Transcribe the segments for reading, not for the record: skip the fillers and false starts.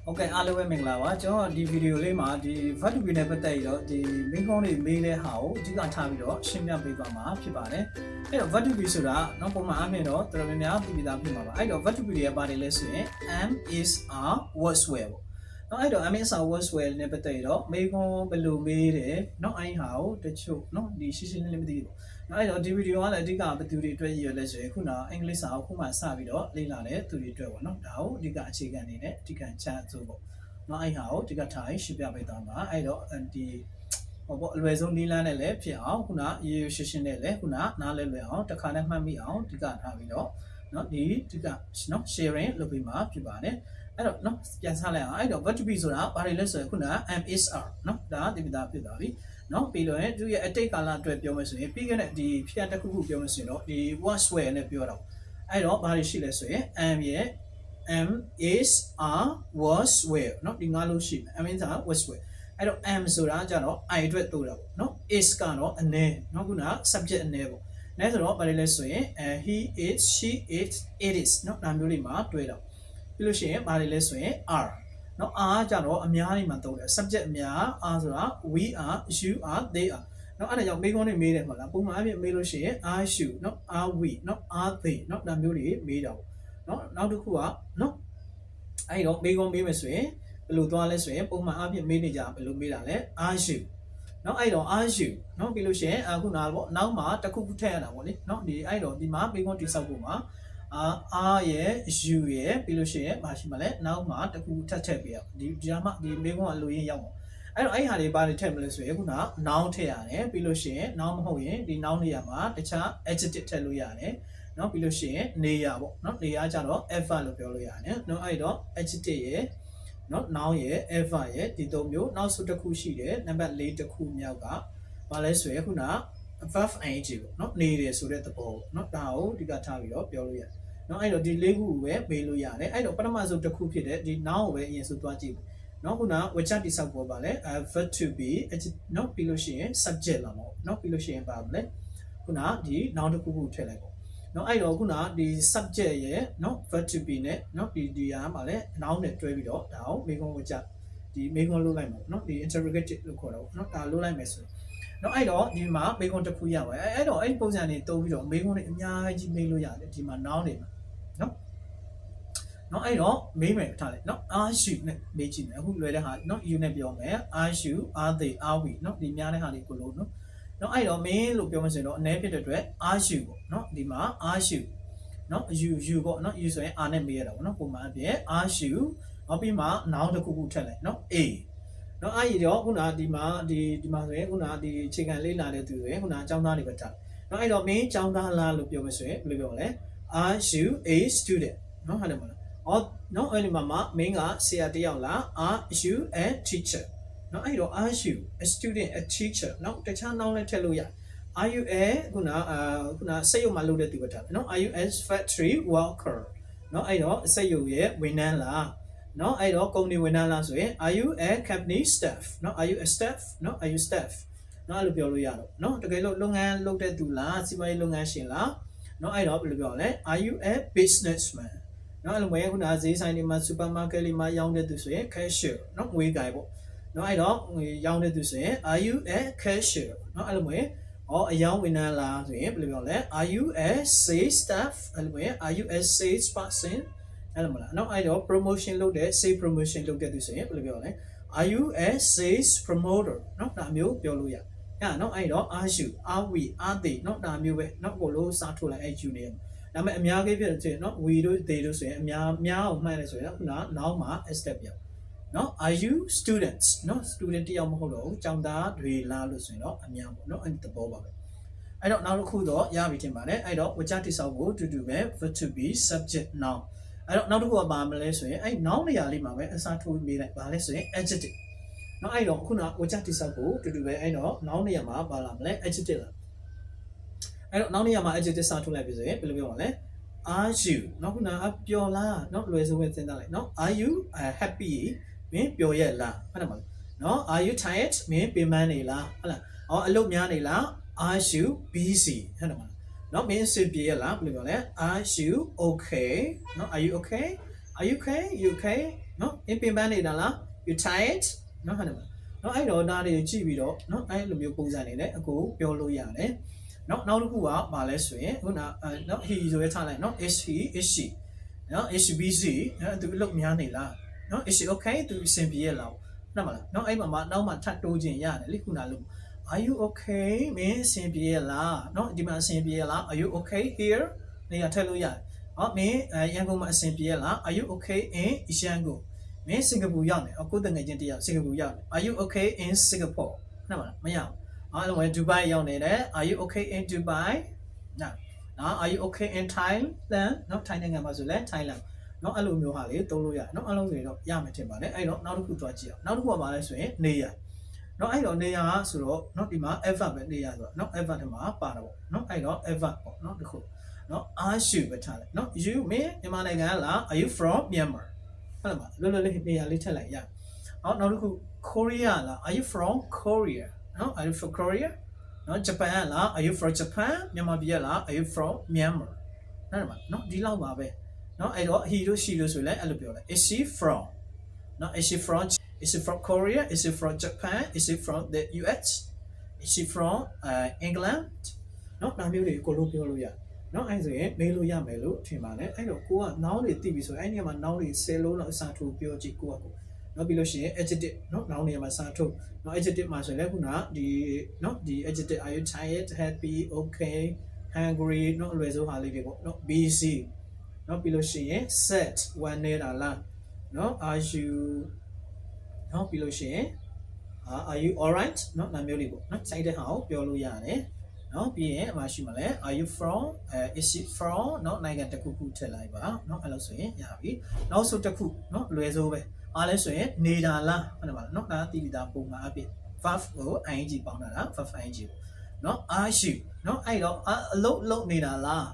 Okay အားလုံးပဲမင်္ဂလာပါကျွန်တော်ဒီဗီဒီယိုလေးမှာဒီ verb to be နဲ့ပတ်သက်ပြီးတော့ဒီမိကုန်းတွေမေးတဲ့ဟာကိုအဓိကထားပြီးတော့ရှင်းပြပေးသွားမှာဖြစ်ပါတယ်အဲ့တော့ verb to be ဆိုတာနောက်ပုံမှန်အပြင်တော့တော်တော်များများသိပြီးသားဖြစ်မှာပါအဲ့တော့ verb to be ရဲ့ပါတယ်လဲဆိုရင် am is are was were ပေါ့နော်အဲ့တော့ am is are was were နဲ့ပတ်သက်ပြီးတော့မိကုန်းဘယ်လိုမေးတယ်နော်အဲ့ဟာကိုတချို့နော်ဒီရှင်းရှင်းလင်းလင်းမသိဘူးအဲ့တော့ဒီဗီဒီယိုကလည်းအဓိကဘယ်သူတွေအတွက်ရည်ရွယ်လဲဆိုရင်ခုနအင်္ဂလိပ်စာကိုခုမှစပြီးတော့လေ့လာတဲ့သူတွေအတွက်ပေါ့နော်ဒါကိုအဓိကအခြေခံအနေနဲ့အဓိကချဆိုပေါ့နော်အဲ့ဟာကိုဒီကထားရှင်းပြပေးသွားမှာအဲ့တော့ဒီဟောပေါ့အလွယ်ဆုံးနီးလန်းနဲ့လည်းဖြစ်အောင်ခုနရေရှင်းရှင်းနဲ့လည်းခုနနားလဲလွယ်အောင်တစ်ခါနဲ့မှတ်မိအောင်ဒီကထားပြီးတော့နော်ဒီကနော် sharing လုပ်ပြီးမှဖြစ်ပါတယ်အဲ့တော့နော်ပြန်စားလိုက်အောင်အဲ့တော့ verb to be ဆိုတာဘာတွေလဲဆိုရင်ခုန am is are နော်ဒါဒီပြတာဖြစ်သွားပြီနော်ပြီးတော့သူရဲ့အတိတ်ကာလအတွက်ပြောမယ်ဆိုရင်ပြီးခဲ့တဲ့ဒီဖြစ်တစ်ခုခုပြောမယ်ဆိုရင်တော့ဒီ was were နဲ့ပြောတော့အဲ့တော့ဘာတွေရှိလဲဆိုရင် am ရဲ့am is are was were เนาะဒီငါလို့ရှိမယ် am is are was were အဲ့တော့ am ဆိုတာကြတော့ I အတွက်တိုးတာပေါ့เนาะ is ကတော့အနေเนาะခုန subject အနေပေါ့နဲဆိုတော့ဘာလဲလဲဆိုရင်he is she is it is เนาะဒါမျိုးလေးမှာတွဲတော့ပြီးလို့ရှိရင်ဘာလဲဆိုရင် are เนาะ are ကြတော့အများကြီးမှာတိုးတယ် subject အများ are ဆိုတာ we are you are they are เนาะအဲ့ဒါကြောင့်မိကုန်းတွေမေးတယ်မဟုတ်လားပုံမှန်အပြင်မေးလို့ရှိရင် are you เนาะ are we เนาะ are they เนาะဒါမျိုးတွေမေးတာပေါ့နော်နောက်တစ်ခုကနော်အဲ့တော့မေးခွန်းမေးမယ်ဆိုရင်ဘယ်လိုသွားလဲဆိုရင်ပုံမှန်အဖြစ်မေးနေကြဘယ်လိုမေးတာလဲ are you နော်အဲ့တော့ are you နော်ပြီးလို့ရှိရင်အခုနာပေါ့နောက်မှာတစ်ခုခုထည့်ရတာပေါ့လေနော်ဒီအဲ့တော့ဒီမှာမေးခွန်းတိစောက်ဖို့မှာare ရဲ့ you ရဲ့ပြီးလို့ရှိရင်မရှိမှလဲနောက်မှာတစ်ခုထပ်ထည့်ပေးရဒီဒါမှဒီမေးခွန်းကလိုရင်းရောက်မှာအဲ့တော့အဲ့ဟာတွေဘာတွေထည့်မလဲဆိုရင်ခုန noun ထည့်ရတယ်ပြီးလို့ရှိရင် noun မဟုတ်ရင်ဒီ noun နေရာမှာတခြား adjective ထည့်လို့ရတယ်နော်ပြီးလို့ရှိရင်နေရပေါ့နော်နေရကြတော့ alpha လို့ပြောလို့ရတယ်နော်အဲ့တော့ adjective ရဲ့နော် noun ရဲ့ alpha ရဲ့ဒီသုံးမျိုးနောက်ဆုံးတစ်ခုရှိတယ်နံပါတ်4တစ်ခုမြောက်ကဘာလဲဆိုရင်ခုန verb ing ပေါ့နော်နေတယ်ဆိုတဲ့သဘောပေါ့နော်ဒါကိုဒီကထားပြီးတော့ပြောလို့ရတယ်နော်အဲ့တော့ဒီ၄ခုကိုပဲမေးလို့ရတယ်အဲ့တော့ပထမဆုံးတစ်ခုဖြစ်တဲ့ဒီ noun ကိုပဲအရင်ဆုံးသွားကြည့်နော်ခုနဝချတိဆောက်ပေါ်ပါလဲ verb to be နော်ပြီးလို့ရှိရင် subject လာပေါ့နော်ပြီးလို့ရှိရင်ပါမလဲခုနဒီ noun တစ်ခုခုထည့်လိုက်ပေါ့နော်အဲ့တော့ခုနဒီ subject ရဲ့နော် verb to be နဲ့နော်ဒီဟာမှာလဲ noun နဲ့တွဲပြီးတော့ဒါကိုမေခွန်းဝချဒီမေခွန်းလုပ်လိုက်မှာနော်ဒီ interrogative လို့ခေါ်တော့နော်ဒါလုပ်လိုက်မယ်ဆိုနော်အဲ့တော့ဒီမှာမေခွန်းတစ်ခုရပါအဲ့တော့အဲ့ပုံစံတွေတုံးပြီးတော့မေခွန်းတွေအများကြီးမေးလို့ရတယ်ဒီမှာ noun တွေမှာနော်အဲ့တော့မေးမယ်ထားလိုက်နော် are you နဲ့မေးကြည့်မယ်အခုလွယ်တဲ့ဟာနော် you နဲ့ပြောမယ် are you are they are we နော်ဒီများတဲ့ဟာလေးကိုလို့နော်နော်အဲ့တော့မင်းလို့ပြောမှဆိုရင်တော့အနေဖြစ်တဲ့အတွက် are you ပေါ့နော်ဒီမှာ are you နော် you ပေါ့နော် you ဆိုရင် are နဲ့မေးရတာပေါ့နော်ပုံမှန်အပြင် are you နောက်ပြီးမှ noun တစ်ခုခုထည့်လိုက်နော် a နော်အဲ့ဒီတော့ခုနဒီမှာဆိုရင်ခုနဒီအခြေခံလေးလာတဲ့သူတွေခုနအကြောင်းသားတွေပဲထားနော်အဲ့တော့မင်းအကြောင်းသားလားလို့ပြောမှဆိုရင်ဘယ်လိုပြောလဲ are you a student နော်ဟုတ်တယ်မလားအော်နော်အဲ့ဒီမှာမင်းကဆရာတယောက်လား are you a teacher နော်အဲ့တော့ are you a student a teacher နော်တခြားနောင်းလည်းထည့်လို့ရ are you a ခုနစက်ရုံမှာလုပ်တဲ့သူပဲထားနော် are you a factory worker နော်အဲ့တော့စက်ရုံရဲ့ဝန်ထမ်းလားနော်အဲ့တော့ကုမ္ပဏီဝန်ထမ်းလားဆိုရင် are you a company staff နော် are you a staff နော် are you staff နော်အဲ့လိုပြောလို့ရတော့နော်တကယ်လို့လုပ်ငန်းလုပ်တဲ့သူလားစီးပွားရေးလုပ်ငန်းရှင်လားနော်အဲ့တော့ဘယ်လိုပြောလဲ are you a businessman နော်အဲ့လိုမျိုးခုနဈေးဆိုင်တွေမှာ supermarket တွေမှာရောင်းတဲ့သူဆိုရင် cashier နော်ငွေကြိုင်ပေါ့နော်အဲ့တော့ရောင်းတဲ့သူဆိုရင် are you a cashier နော်အဲ့လိုမျိုးအယောင်းဝန်ထမ်းလားဆိုရင်ဘယ်လိုပြောလဲ are you a sales staff အဲ့လိုမျိုး are you a sales person အဲ့လိုမလားနော်အဲ့တော့ promotion လုပ်တဲ့ sales promotion လုပ်တဲ့သူဆိုရင်ဘယ်လိုပြောလဲ are you a sales promoter နော်ဒါမျိုးပြောလို့ရအဲ့နော်အဲ့တော့ are you are we are they နော်ဒါမျိုးပဲနော်ကိုလို့စားထုတ်လိုက်အဲ့ you နေဒါပေမဲ့အများကြီးဖြစ်တယ်နော် we တို့ they တို့ဆိုရင်အများအောင်မှတ်တယ်ဆိုရင်ခုန now မှာ step ပြနော် are you students နော် student တယောက်မဟုတ်တော့ဘူးကျောင်းသားတွေလားလို့ဆိုရင်တော့အများပေါ့နော်အဲ့ဒီသဘောပါပဲအဲ့တော့နောက်တစ်ခုတော့ရပြီထင်ပါတယ်အဲ့တော့ဝချတိဆောက်ဖို့တူပဲ verb to be subject noun အဲ့တော့နောက်တစ်ခုကပါမလဲဆိုရင်အဲ့ noun နေရာလေးမှာပဲအစားထိုးပေးလိုက်ပါလဲဆိုရင် adjective နော်အဲ့တော့ခုနဝချတိဆောက်ဖို့တူပဲအဲ့တော့ noun နေရာမှာပါလာမလဲ adjective လားအဲ့တော့နောက်နေရာမှာ adjective စထုတ်လိုက်ပြီဆိုရင်ဘယ်လိုပြောမလဲ are you နော်ခုနကပျော်လားနော်လွယ်ဆုံးပဲစဉ်းစားလိုက်နော် are you happy မင်းပျော်ရဲ့လားဟုတ်တယ်မလားနော် are you tired မင်းပင်ပန်းနေလားဟုတ်လားအလုပ်များနေလား are you busy ဟုတ်တယ်မလားနော်မင်းအဆင်ပြေရဲ့လားဘယ်လိုပြောလဲ are you okay နော် are you okay you okay နော်အင်ပင်ပန်းနေတာလား you tired နော်ဟုတ်တယ်မလားနော်အဲ့တော့ဒါတွေကြည့်ပြီးတော့နော်အဲ့လိုမျိုးပုံစံနေနဲ့အကိုပြောလို့ရတယ်နော်နောက်တစ်ခုကဘာလဲဆိုရင်ခုနနော် he ဆိုရဲထားလိုက်နော် is he is she နော် is she busy နော်သူအလုပ်များနေလားနော် is she okay သူအဆင်ပြေရလားဟုတ်မလားနော်အဲ့မှာနောက်မှထပ်တိုးခြင်းရတယ်လေခုနလို့ are you okay မင်းအဆင်ပြေရလားနော်ဒီမှာအဆင်ပြေရလား are you okay here နေရာထည့်လို့ရတယ်ဟောမင်းရန်ကုန်မှာအဆင်ပြေရလား are you okay in ရန်ကုန်မင်းစင်ကာပူရောက်နေအခုတငယ်ချင်းတယောက်စင်ကာပူရောက်နေ are you okay in Singapore ဟုတ်မလားမရဘူးအားလုံးဒူဘိုင်ရောက်နေတယ် are you okay in Dubai နော် are you okay in Thailand နော်ထိုင်းနိုင်ငံမှာဆိုလဲ Thailand နော်အဲ့လိုမျိုးဟာလေသုံးလို့ရတယ်နော်အဲ့လိုဆိုရင်တော့ရမယ်ထင်ပါတယ်အဲ့တော့နောက်တစ်ခုတွားကြည့်အောင်နောက်တစ်ခုကဘာလဲဆိုရင်နေရနော်အဲ့တော့နေရဆိုတော့နော်ဒီမှာ adverb ပဲနေရဆိုတော့နော် adverb ထဲမှာပါတော့နော်အဲ့တော့ adverb ပေါ့နော်တစ်ခုနော် are you ပဲထားလိုက်နော် you မင်းမြန်မာနိုင်ငံကလား are you from Myanmar ဟုတ်လားလွယ်လွယ်လေးနေရာလေးထည့်လိုက်ရအောင်နောက်တစ်ခု Korea လား are you from Korea နော် are you from Korea နော် Japan လား are you from Japan မြန်မာပြည်လား are you from Myanmar ဟုတ်လားနော်ဒီလောက်ပါပဲနော်အဲ့တော့ he တို့ she တို့ဆိုလဲအဲ့လိုပြောလိုက် is she from နော် is she from Korea is she from Japan is she from the US is she from England နော်ဒါမျိုးတွေကိုလို့ပြောလို့ရနော်အဲ့ဆိုရင်မေးလို့ရမယ်လို့ထင်ပါတယ်အဲ့တော့ကိုက noun တွေသိပြီဆိုရင်အဲ့ဒီမှာ noun တွေ10လုံးလောက်အစားထိုးပြောကြည့်ကိုကကိုနော်ပြီးလို့ရှိရင် adjective နော် noun တွေမှာစားထုတ်နော် adjective မှာဆိုရင်လည်းခုနဒီနော်ဒီ adjective are you tired happy okay hungry နော်အလွယ်ဆုံးဟာလေးတွေပေါ့နော် busy နော်ပြီးလို့ရှိရင် sad 1နေတာလားနော် are you နော်ပြီးလို့ရှိရင်are you alright နော်နာမျိုးလေးပေါ့နော်စိုက်တဲ့ဟာကိုပြောလို့ရတယ်နော်ပြီးရင်အမှရှိမလဲ are you from is it from နော်နိုင်ငံတစ်ခုခုထည့်လိုက်ပါနော်အဲ့လိုဆိုရင်ရပြီနောက်ဆိုတစ်ခုနော်လွယ်စိုးပဲအားလဲဆိုရင်နေတာလားဟုတ်တယ်မလားနော်ဒါတိပိတာပုံမှန်အဖြစ် verb ကို ing ပေါင်းတာလား verb ing ကိုနော် are you နော်အဲ့တော့အလုပ်နေတာလား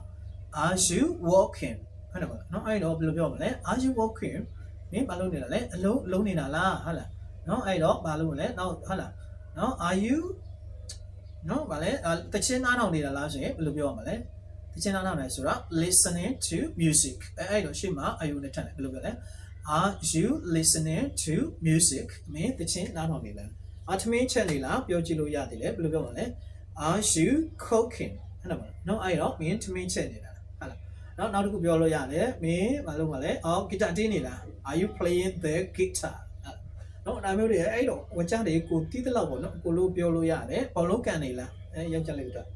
are you working ဟုတ်တယ်မလားနော်အဲ့တော့ဘယ်လိုပြောမလဲ are you working မင်းဘာလုပ်နေတာလဲအလုပ်နေတာလားဟုတ်လားနော်အဲ့တော့ဘာလုပ်မလဲနောက်ဟုတ်လားနော် are you နော်ဗာလဲတချင်းနားထောင်နေတာလားဆိုရင်ဘယ်လိုပြောရမလဲတချင်းနားထောင်နေဆိုတော့ listening to music အဲ့တော့ရှေ့မှာအယူနဲ့ထပ်တယ်ဘယ်လိုပြောလဲ are you listening to music မင်းတချင်းနားထောင်နေလားထမင်းချက်နေလားပြောကြည့်လို့ရတယ်လေဘယ်လိုပြောမလဲ are you cooking ဟုတ်လားနော်အဲ့တော့မင်းထမင်းချက်နေတာဟုတ်လားနောက်တစ်ခုပြောလို့ရတယ်မင်းဘာလုပ်မလဲဂီတာတီးနေလား are you playing the guitarနော်ဒါမျိုးတွေအဲ့တော့ဝန်ကြတွေကိုတီးတဲ့လောက်ပေါ့နော်ကိုလို့ပြောလို့ရတယ်ဘောလုံးကန်နေလားရောက်ကြလိုက်တော့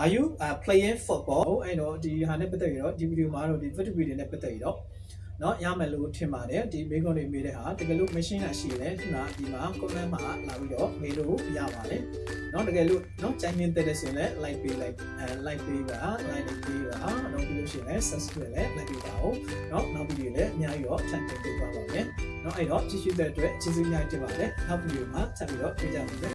are you playing football အဲ့တော့ဒီဟာနဲ့ပတ်သက်ပြီးတော့ဒီဗီဒီယိုမှာတော့ဒီ video တွေနဲ့ပတ်သက်ပြီးတော့နော်ရမယ်လို့ထင်ပါတယ်ဒီမိကုန်းတွေမေးတဲ့ဟာတကယ်လို့ machine ကရှိတယ်ခုနဒီမှာ comment မှာလာပြီးတော့မေးလို့ရပါတယ်နော်တကယ်လို့နော်ကြိုင်မြင်တဲ့ဆိုရင်လည်း like ပေးပါ like ပေးပါနော်ပြီးလို့ရှိရင်လည်း subscribe လည်း like ပေးပါဦးနော်နောက်ဗီဒီယိုလည်းအများကြီးတော့ထပ်တင်ပေးပါပါမယ်နော်အဲ့တော့ကြည့်ရှုတဲ့အတွက်ကျေးဇူးများတင်ပါတယ်နောက်ဗီဒီယိုမှာဆက်ပြီးတော့တွေ့ကြပါမယ်